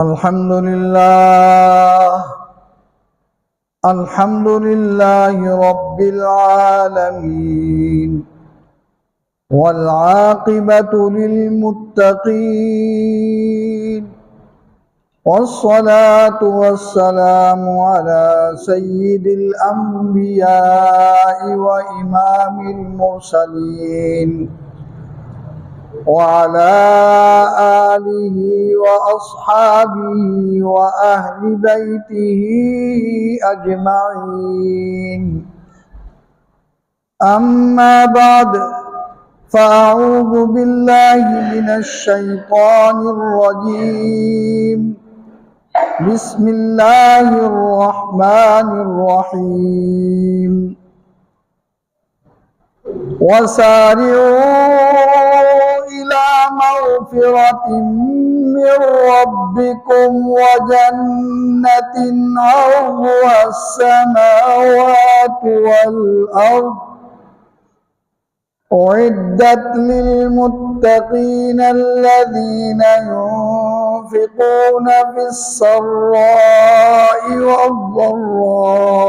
अल्हम्दुलिल्लाह रब्बिल आलमीन वल आक़िबतु लिल मुत्तक़ीन वस्सलातु वस्सलामु अला सय्यिदिल अंबिया'i व इमामिल मुरसलीन वअला आलिहि व अस्हाबिहि व अहलि बैतिहि अजमईन। अम्मा बाद फ़अऊज़ु बिल्लाहि मिनश शैतानिर रजीम। बिस्मिल्लाहिर रहमानिर रहीम। वसारिऊ इला मग़फ़िरतिन मिर रब्बिकुम व जन्नतिन अर्ज़ुहा अस्समावातु वल अर्ज़ उइद्दत लिल मुत्तक़ीन अल्लज़ीना युनफ़िक़ूना फ़िस सर्रा'i वज़्ज़र्रा'i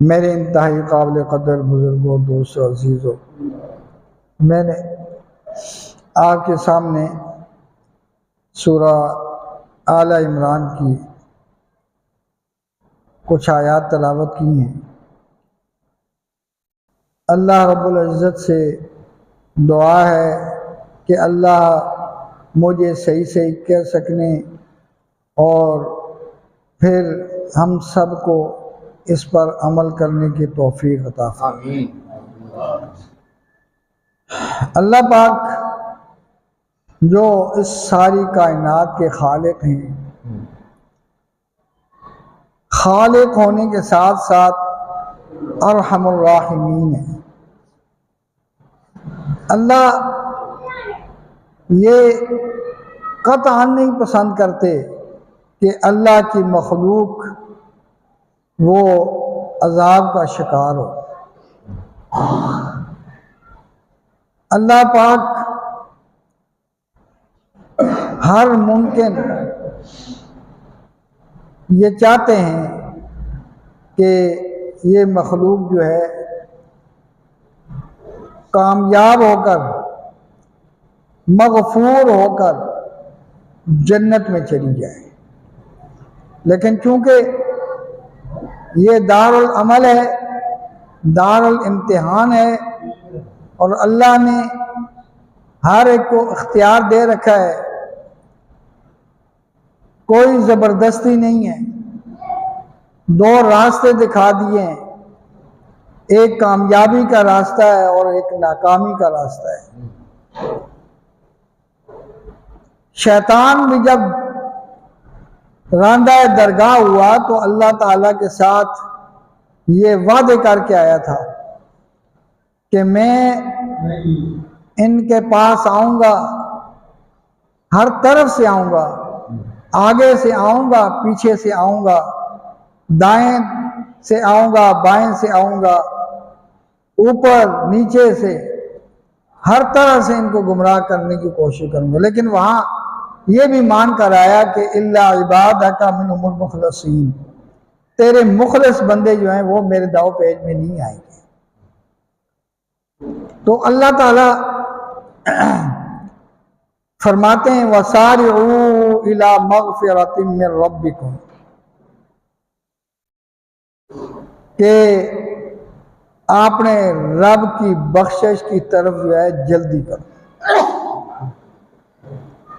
मेरे इंतहाई काबिल कदर बुजुर्गों, दोस्तों, अजीज़ों, मैंने आपके सामने सूरा आला इमरान की कुछ आयात तलावत की हैं। अल्लाह रब्बुल इज़्ज़त से दुआ है कि अल्लाह मुझे सही सही कह सकने और फिर हम सब को इस पर अमल करने की तौफीक अता फरमाए। अल्लाह पाक जो इस सारी कायनात के खालिक हैं, खालिक होने के साथ साथ अरहमुर राहिमीन है। अल्लाह ये कतई नहीं पसंद करते कि अल्लाह की मखलूक वो अजाब का शिकार हो। अल्लाह पाक हर मुमकिन ये चाहते हैं कि ये मखलूक जो है कामयाब होकर मगफूर होकर जन्नत में चली जाए, लेकिन चूँकि ये दारुल अमल है, दारुल इम्तिहान है और अल्लाह ने हर एक को इख्तियार दे रखा है, कोई ज़बरदस्ती नहीं है। दो रास्ते दिखा दिए हैं, एक कामयाबी का रास्ता है और एक नाकामी का रास्ता है। शैतान भी जब रांदा दरगाह हुआ तो अल्लाह ताला के साथ ये वादे करके आया था कि मैं इनके पास आऊंगा, हर तरफ से आऊंगा, आगे से आऊंगा, पीछे से आऊंगा, दाएं से आऊंगा, बाएं से आऊंगा, ऊपर नीचे से, हर तरह से इनको गुमराह करने की कोशिश करूंगा। लेकिन वहां ये भी मान कर आया कि इल्ला इबादका मिनहुमुल मुखलसीन, तेरे मुखलिस बंदे जो हैं वो मेरे दाव पेज में नहीं आएंगे। तो अल्लाह ताला फरमाते हैं वसारिऊ इला मगफिरतिम मिन रब्बिकुम, कि आपने रब की बख्शिश की तरफ जो है जल्दी करो।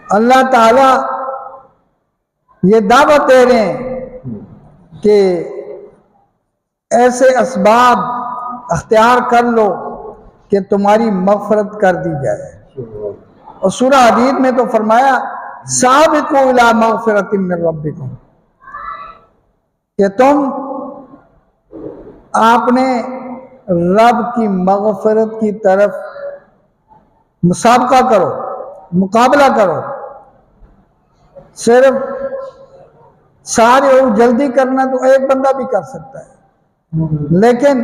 अल्लाह ताला ये दावत दे रहे हैं कि ऐसे असबाब अख्तियार कर लो कि तुम्हारी मग़फ़िरत कर दी जाए। और सूरह हदीद में तो फरमाया साबिक़ू इला मग़फ़िरतिम मिन रब्बिकुम, कि तुम आपने रब की मग़फ़िरत की तरफ मुसाबका करो, मुकाबला करो। सिर्फ सारे जल्दी करना तो एक बंदा भी कर सकता है, लेकिन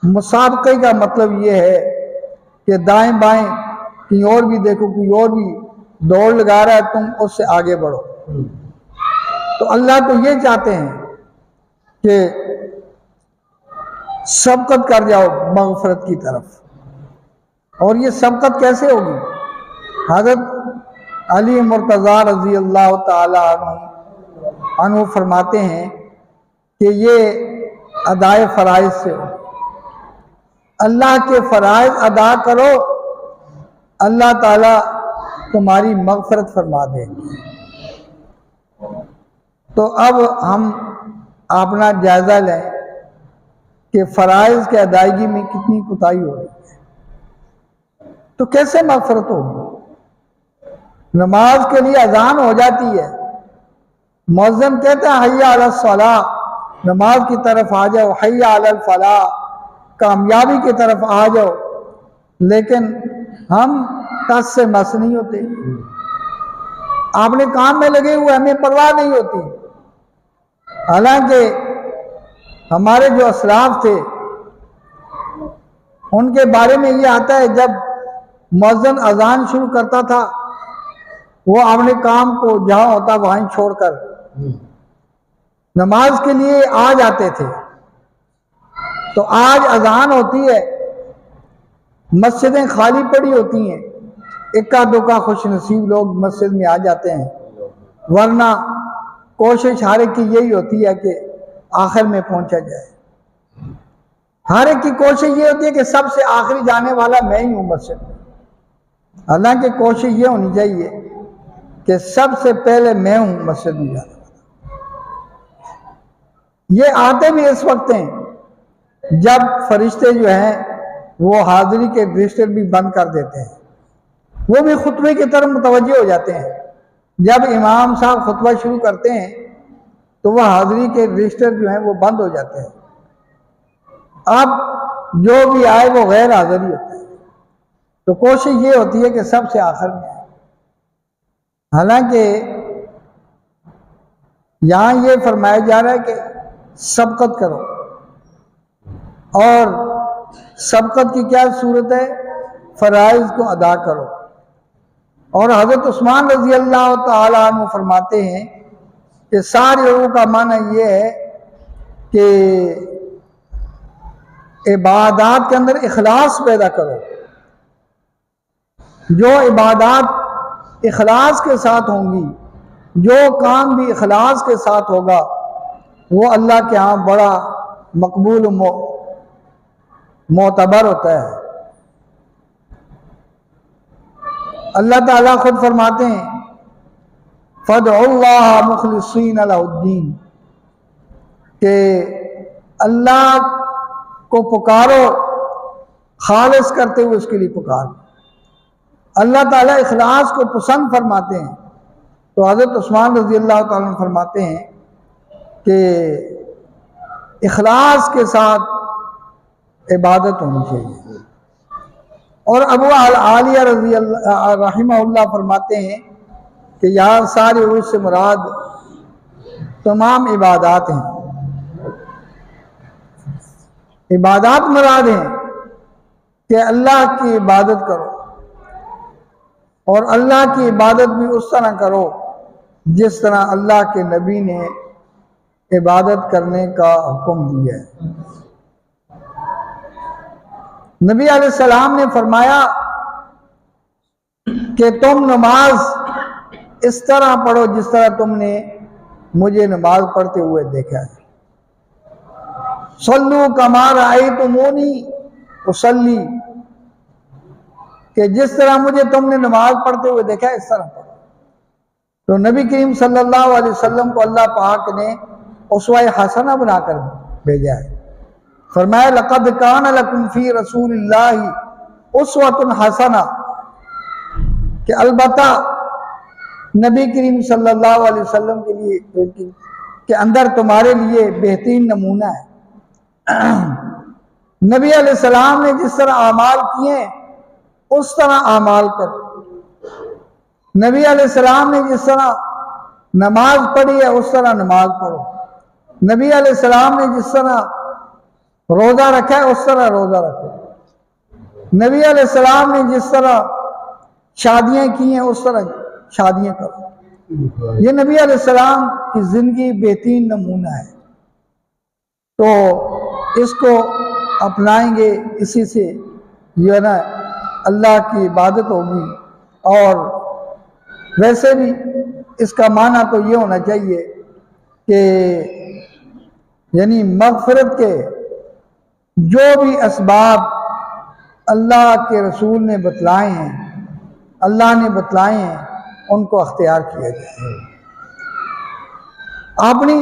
मुसाबके का मतलब ये है कि दाएं बाएं कहीं और भी देखो, कोई और भी दौड़ लगा रहा है, तुम उससे आगे बढ़ो। तो अल्लाह तो ये चाहते हैं कि सबकत कर जाओ मग़फ़िरत की तरफ। और ये सबकत कैसे होगी? हज़रत अली मुर्तज़ा रज़ी अल्लाह ताला अन्हु फरमाते हैं कि ये अदाए फ़राइज़ से हो। अल्लाह के फ़राइज़ अदा करो, अल्लाह ताला तुम्हारी मग़फ़िरत फरमा देंगे। तो अब हम अपना जायज़ा लें कि फ़राइज़ की अदायगी में कितनी कोताही हो रही है। तो कैसे मग़फ़िरत होगी? नमाज के लिए अजान हो जाती है, मुअज़्ज़िन कहता है हय्या अला सलाह, नमाज की तरफ आ जाओ, हय्या अलल फलाह, कामयाबी की तरफ आ जाओ, लेकिन हम टस से मस नहीं होते, आपने काम में लगे हुए, हमें परवाह नहीं होती। हालांकि हमारे जो असलाफ थे उनके बारे में ये आता है, जब मुअज़्ज़िन अजान शुरू करता था वो अपने काम को जहां होता वहीं छोड़कर नमाज के लिए आ जाते थे। तो आज अजान होती है, मस्जिदें खाली पड़ी होती हैं, इक्का दुक्का खुश नसीब लोग मस्जिद में आ जाते हैं, वरना कोशिश हर एक की यही होती है कि आखिर में पहुंचा जाए। हर एक की कोशिश ये होती है कि सबसे आखिरी जाने वाला मैं ही हूं मस्जिद में। हालांकि कोशिश ये होनी चाहिए कि सबसे पहले मैं हूं मस्जिद में जाने वाला। ये आते भी इस वक्त हैं जब फरिश्ते जो हैं वो हाजिरी के रजिस्टर भी बंद कर देते हैं, वो भी खुतबे की तरफ मुतवज्जे हो जाते हैं। जब इमाम साहब खुतबा शुरू करते हैं तो वह हाजिरी के रजिस्टर जो हैं वो बंद हो जाते हैं। अब जो भी आए वो गैर हाजिर ही होता है। तो कोशिश ये होती है कि सबसे आखिर में आए। हालांकि यहां ये फरमाया जा रहा है कि सबकत करो, और सबकत की क्या सूरत है? फ़राइज़ को अदा करो। और हज़रत उस्मान रज़ी अल्लाह ताला अन्हु फरमाते हैं कि सारे लोगों का माना ये है कि इबादत के अंदर इखलास पैदा करो। जो इबादत इखलास के साथ होंगी, जो काम भी इखलास के साथ होगा, वो अल्लाह के यहाँ बड़ा मकबूल मोतबर होता है। अल्लाह ताला खुद फरमाते हैं फदउल्लाह मुखलिसीन लहुद्दीन, के अल्लाह को पुकारो, खालिस करते हुए उसके लिए पुकारो। अल्लाह ताला इखलास को पसंद फरमाते हैं। तो हज़रत उस्मान रज़ी अल्लाह ताला फरमाते हैं कि इखलास के साथ इबादत होनी चाहिए। और अबू आलिया रज़ी अल्लाह रहमहुल्लाह फरमाते हैं कि यार सारे उससे मुराद तमाम इबादात हैं, इबादात मुराद हैं कि अल्लाह की इबादत करो, और अल्लाह की इबादत भी उस तरह करो जिस तरह अल्लाह के नबी ने इबादत करने का हुक्म दिया है। नबी अलैहिस्सलाम ने फरमाया कि तुम नमाज इस तरह पढ़ो जिस तरह तुमने मुझे नमाज पढ़ते हुए देखा है। सल्लू कमा रअयतुमूनी उसल्ली, कि जिस तरह मुझे तुमने नमाज पढ़ते हुए देखा है इस तरह पढ़ो। तो नबी करीम सल्लल्लाहु अलैहि वसल्लम को अल्लाह पाक ने उसवा हसना बनाकर भेजा है। फरमाया लक़द कान लकुम फ़ी रसूलिल्लाहि उस्वतुन हसना, कि अलबत्ता नबी करीम सल्लल्लाहु अलैहि वसल्लम के लिए के अंदर तुम्हारे लिए बेहतरीन नमूना है। नबी अलैहिस्सलाम ने जिस तरह आमाल किए उस तरह आमाल करो। नबी अलैहिस्सलाम ने जिस तरह नमाज पढ़ी है उस तरह नमाज पढ़ो। नबी अलैहिस्सलाम ने जिस तरह रोज़ा रखा है उस तरह रोज़ा रखो। नबी अलैहिस्सलाम ने जिस तरह शादियाँ की हैं उस तरह शादियाँ करो। ये नबी अलैहिस्सलाम की ज़िंदगी बेहतरीन नमूना है। तो इसको अपनाएंगे, इसी से जो है ना अल्लाह की इबादत होगी। और वैसे भी इसका माना तो ये होना चाहिए कि यानी मग़फ़िरत के जो भी असबाब अल्लाह के रसूल ने बतलाए हैं, अल्लाह ने बतलाए हैं, उनको अख्तियार किया जाए, अपनी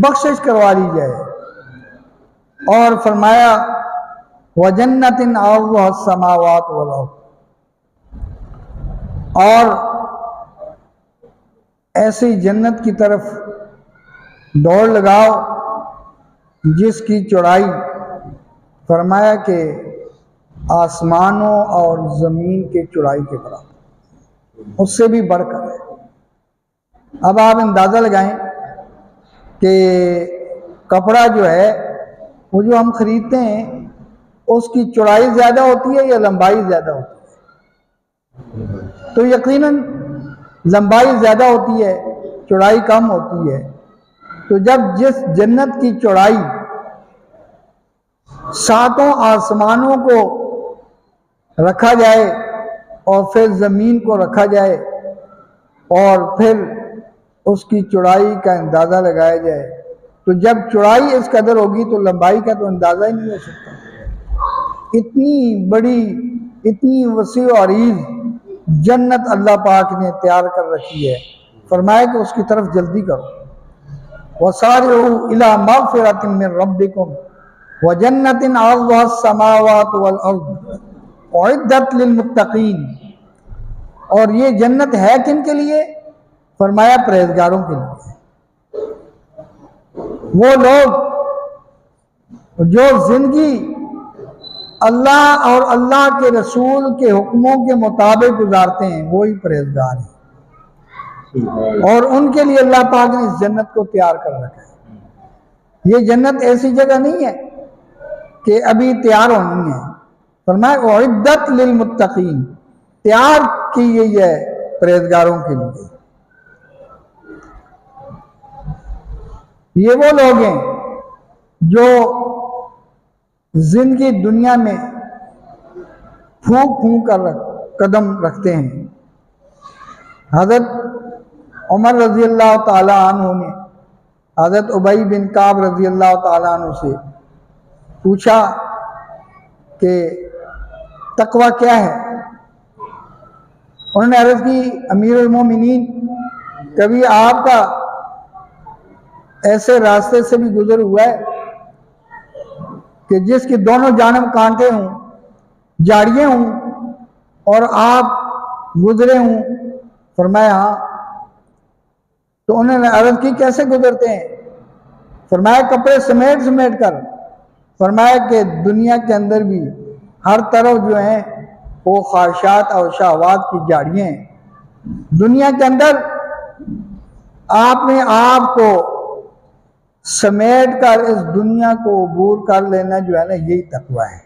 बख्शिश करवा ली जाए। और फरमाया वजन्नतिन अर्ज़ुहा अस्समावात वल अर्ज़, और ऐसी जन्नत की तरफ दौड़ लगाओ जिसकी चौड़ाई फरमाया कि आसमानों और ज़मीन के चौड़ाई के बराबर, उससे भी बढ़कर है। अब आप अंदाज़ा लगाएं कि कपड़ा जो है वो जो हम खरीदते हैं उसकी चौड़ाई ज़्यादा होती है या लंबाई ज़्यादा होती है? तो यकीनन लंबाई ज़्यादा होती है, चौड़ाई कम होती है। तो जब जिस जन्नत की चौड़ाई सातों आसमानों को रखा जाए और फिर ज़मीन को रखा जाए और फिर उसकी चौड़ाई का अंदाज़ा लगाया जाए, तो जब चौड़ाई इस कदर होगी तो लंबाई का तो अंदाज़ा ही नहीं हो सकता। इतनी बड़ी, इतनी वसी और अरीज़ जन्नत अल्लाह पाक ने तैयार कर रखी है। फरमाया कि उसकी तरफ जल्दी करो। वसारिऊ इला मग़फ़िरतिन मिन रब्बिकुम व जन्नतिन अर्ज़ुहा अस्समावातु वल अर्ज़ उइद्दत लिलमुत्तक़ीन। और ये जन्नत है किन के लिए? फरमाया परहेज़गारों के लिए। वो लोग जो जिंदगी अल्लाह और अल्लाह के रसूल के हुक्मों के मुताबिक गुजारते हैं वही परहेज़गार हैं। और उनके लिए अल्लाह पाक ने इस जन्नत को तैयार कर रखा है। ये जन्नत ऐसी जगह नहीं है कि अभी तैयार होनी है। फरमाया उइद्दत लिलमुत्तक़ीन, तैयार की गई है परहेज़गारों के लिए। ये वो लोग हैं जो जिंदगी दुनिया में फूंक फूंक कर कदम रखते हैं। हज़रत उमर रज़ी अल्लाह ताला अन्हु ने हज़रत उबई बिन काब रज़ी अल्लाह ताला अन्हु से पूछा कि तकवा क्या है? उन्होंने अर्ज़ की, अमीरुल मोमिनीन, कभी आपका ऐसे रास्ते से भी गुजर हुआ है कि जिसकी दोनों जानब कांटे हों, झाड़ियाँ हों और आप गुजरे हों? फरमाया हाँ। तो उन्होंने अर्ज की कैसे गुजरते हैं? फरमाया कपड़े समेट समेट कर। फरमाया कि दुनिया के अंदर भी हर तरफ जो है वो ख्वाहिशात और शहवात की झाड़ियाँ हैं। दुनिया के अंदर आपने आप को समेट कर इस दुनिया को अबूर कर लेना जो है ना, यही तकवा है।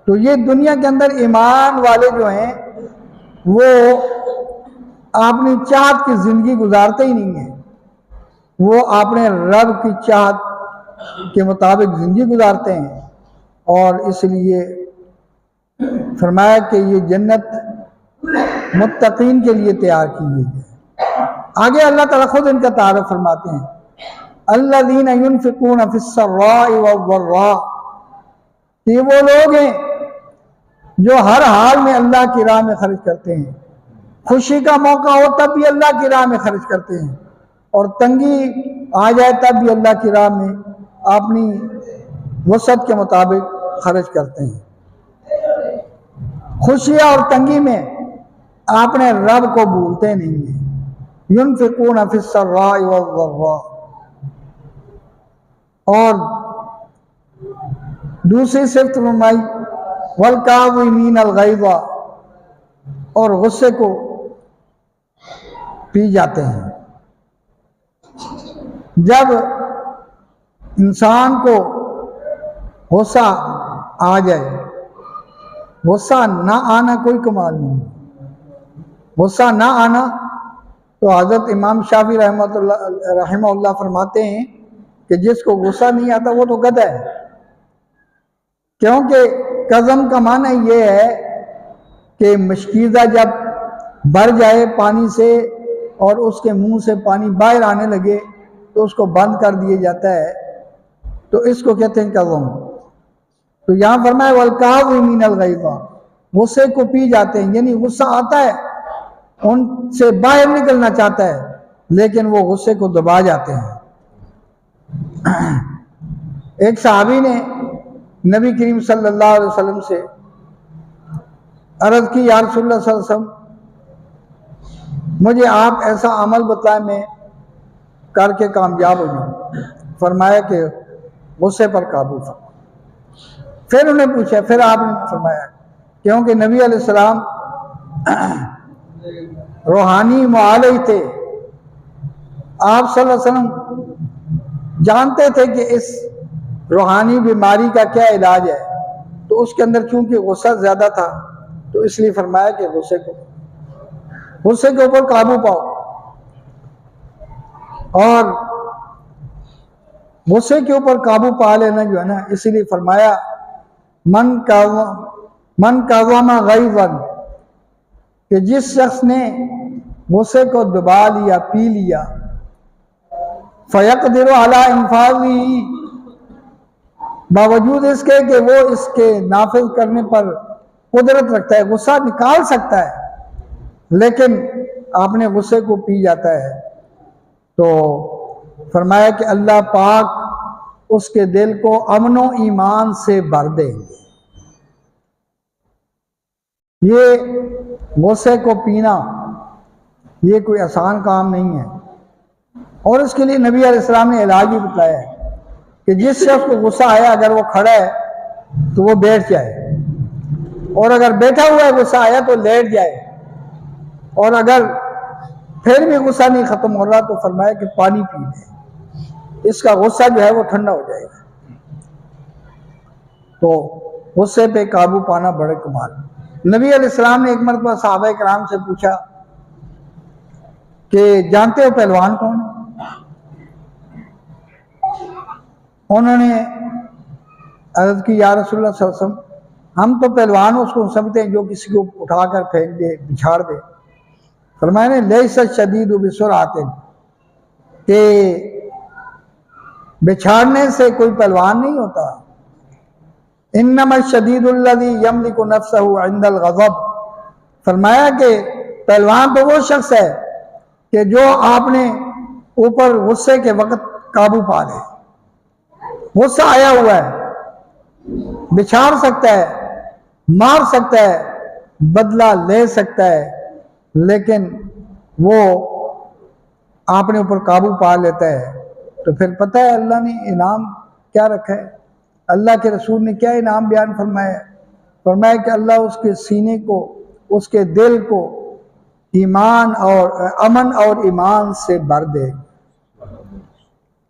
तो ये दुनिया के अंदर ईमान वाले जो हैं वो अपनी चाहत की जिंदगी गुजारते ही नहीं है, वो अपने रब की चाहत के मुताबिक जिंदगी गुजारते हैं। और इसलिए फरमाया कि ये जन्नत मुत्तकीन के लिए तैयार की गई है। आगे अल्लाह ताला खुद इनका तारुफ फरमाते हैं, अल्लज़ीना युनफ़िक़ूना फ़िस्सर्राइ वद्दर्रा, ये वो लोग हैं जो हर हाल में अल्लाह की राह में खर्च करते हैं। खुशी का मौका हो तब भी अल्लाह की राह में खर्च करते हैं, और तंगी आ जाए तब भी अल्लाह की राह में अपनी वसअत के मुताबिक खर्च करते हैं। खुशी और तंगी में अपने रब को भूलते नहीं हैं। युनफ़िक़ूना फ़िस्सर्राइ वद्दर्रा। और दूसरी सिफ्त फरमाई वल काज़िमीनल ग़ैज़, और गुस्से को पी जाते हैं। जब इंसान को गुस्सा आ जाए, गुस्सा ना आना कोई कमाल नहीं, गुस्सा ना आना तो हज़रत इमाम शाफी रहमतुल्लाह फरमाते हैं कि जिसको गुस्सा नहीं आता वो तो गधा है। क्योंकि कज़म का माना ये है कि मशकीज़ा जब भर जाए पानी से और उसके मुंह से पानी बाहर आने लगे तो उसको बंद कर दिया जाता है, तो इसको कहते हैं कज़म। तो यहाँ फरमाया वल काज़िमीनल ग़ैज़, गुस्से को पी जाते हैं, यानी गुस्सा आता है, उनसे बाहर निकलना चाहता है, लेकिन वो गुस्से को दबा जाते हैं। एक सहाबी ने नबी करीम सल्लल्लाहु अलैहि वसल्लम से अर्ज़ की, या रसूलल्लाह सल्लल्लाहु अलैहि वसल्लम, मुझे आप ऐसा अमल बताएं मैं करके कामयाब हो जाऊं। फरमाया कि गुस्से पर काबू फरमा। फिर उन्हें पूछा, फिर आपने फरमाया, क्योंकि नबी अलैहिस्सलाम रूहानी मुआलिज थे, आप सल्लल्लाहु अलैहि वसल्लम जानते थे कि इस रूहानी बीमारी का क्या इलाज है, तो उसके अंदर चूंकि गुस्सा ज्यादा था तो इसलिए फरमाया कि गुस्से के ऊपर काबू पाओ। और गुस्से के ऊपर काबू पा लेना जो है ना, इसीलिए फरमाया मन काज़मा ग़ैज़न, कि जिस शख्स ने गुस्से को दबा लिया, पी लिया, फ़यक़दिरु अला इंफ़ाज़िही, बावजूद इसके कि वो इसके नाफिज करने पर कुदरत रखता है, गुस्सा निकाल सकता है, लेकिन आपने गुस्से को पी जाता है, तो फरमाया कि अल्लाह पाक उसके दिल को अमनो ईमान से भर देंगे। ये गुस्से को पीना ये कोई आसान काम नहीं है, और इसके लिए नबी अलैहिस्सलाम ने इलाज भी बताया है कि जिस शख्स को गुस्सा आया अगर वो खड़ा है तो वो बैठ जाए, और अगर बैठा हुआ है गुस्सा आया तो लेट जाए, और अगर फिर भी गुस्सा नहीं खत्म हो रहा तो फरमाया कि पानी पी ले, इसका गुस्सा जो है वो ठंडा हो जाएगा। तो गुस्से पे काबू पाना बड़े कमाल। नबी अलैहिस्सलाम ने एक मरतबा सहाबा किराम से पूछा कि जानते हो पहलवान कौन है? उन्होंने अर्ज़ की, या रसूलल्लाह सल्लल्लाहु अलैहि वसल्लम, हम तो पहलवान उसको समझते हैं जो किसी को उठाकर फेंक दे, बिछाड़ दे। फरमाया लैसा शदीदु बिसुरअतिन, कि बिछाड़ने से कोई पहलवान नहीं होता। इन्नमा शदीदुल्लज़ी यमलिकु नफ्सहु इंदल ग़ज़ब, फरमाया कि पहलवान तो वो शख्स है कि जो आपने ऊपर गुस्से के वक़्त काबू पा ले। गुस्सा आया हुआ है, बिछाड़ सकता है, मार सकता है, बदला ले सकता है, लेकिन वो अपने ऊपर काबू पा लेता है। तो फिर पता है अल्लाह ने इनाम क्या रखा है, अल्लाह के रसूल ने क्या इनाम बयान फरमाया। फरमाया कि अल्लाह उसके सीने को, उसके दिल को ईमान और अमन और ईमान से भर दे।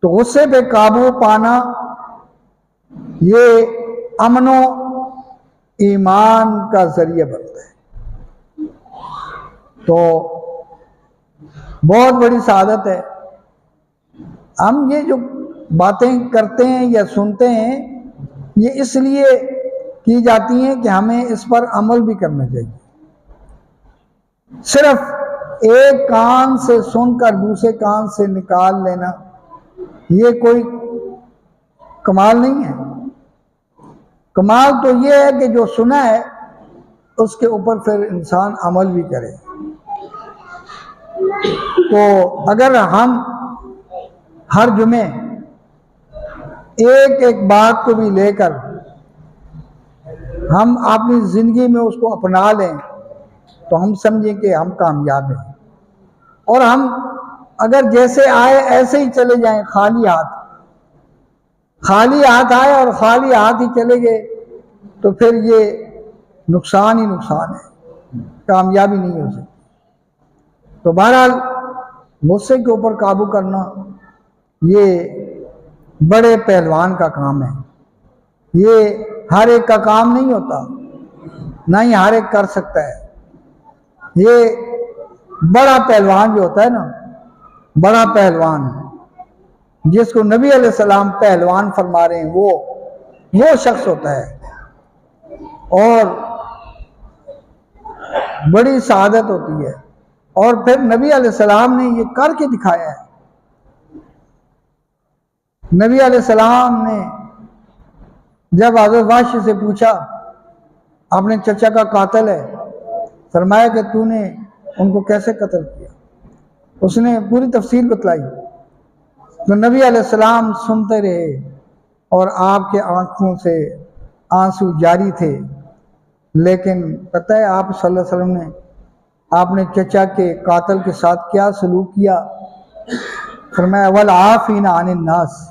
तो गुस्से पे काबू पाना ये अमनो ईमान का जरिया बनता है। तो बहुत बड़ी सादत है। हम ये जो बातें करते हैं या सुनते हैं, ये इसलिए की जाती हैं कि हमें इस पर अमल भी करना चाहिए। सिर्फ एक कान से सुनकर दूसरे कान से निकाल लेना ये कोई कमाल नहीं है। कमाल तो ये है कि जो सुना है उसके ऊपर फिर इंसान अमल भी करे। तो अगर हम हर जुमे एक एक बात को भी लेकर हम अपनी जिंदगी में उसको अपना लें तो हम समझें कि हम कामयाब हैं। और हम अगर जैसे आए ऐसे ही चले जाएं, खाली हाथ आए और खाली हाथ ही चले गए, तो फिर ये नुकसान ही नुकसान है, कामयाबी नहीं हो सकती। तो बहरहाल गुस्से के ऊपर काबू करना ये बड़े पहलवान का काम है। ये हर एक का काम नहीं होता, ना ही हर एक कर सकता है। ये बड़ा पहलवान जो होता है ना, बड़ा पहलवान जिसको नबी अलैहिस्सलाम पहलवान फरमा रहे हैं, वो शख्स होता है। और बड़ी सादत होती है। और फिर नबी अलैहिस्सलाम ने ये करके दिखाया है। नबी अलैहिस्सलाम ने जब हज़रत वाशी से पूछा, अपने चचा का कातिल है, फरमाया कि तूने उनको कैसे कत्ल किया, उसने पूरी तफसील बतलाई। तो नबी अलैहिस्सलाम सुनते रहे और आपके आंखों से आंसू जारी थे। लेकिन पता है आप सल्लल्लाहु अलैहि वसल्लम ने आपने चचा के कातिल के साथ क्या सलूक किया? फरमाया वल आफीना अनिन नास।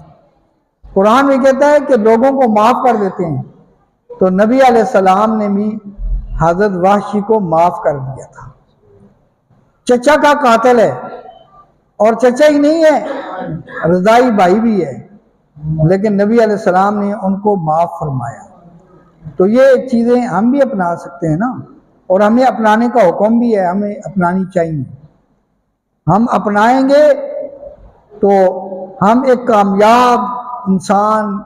कुरान में कहता है कि लोगों को माफ कर देते हैं। तो नबी अलैहिस्सलाम ने भी हज़रत वाशी को माफ कर दिया था। चचा का कातिल है, और चचा ही नहीं है, रज़ाई भाई भी है, लेकिन नबी अलैहिस्सलाम ने उनको माफ फरमाया। तो ये चीज़ें हम भी अपना सकते हैं ना, और हमें अपनाने का हुक्म भी है, हमें अपनानी चाहिए। हम अपनाएंगे तो हम एक कामयाब इंसान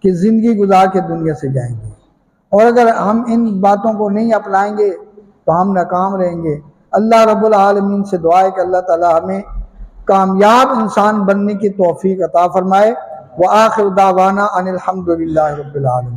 की ज़िंदगी गुजार के दुनिया से जाएंगे। और अगर हम इन बातों को नहीं अपनाएंगे तो हम नाकाम रहेंगे। अल्लाह रब्बुल आलमीन से दुआ है कि अल्लाह ताला हमें कामयाब इंसान बनने की तौफीक अता फरमाए। व आखिर दावाना अनिल हम्दुलिल्लाहि रब्बिल आलमीन।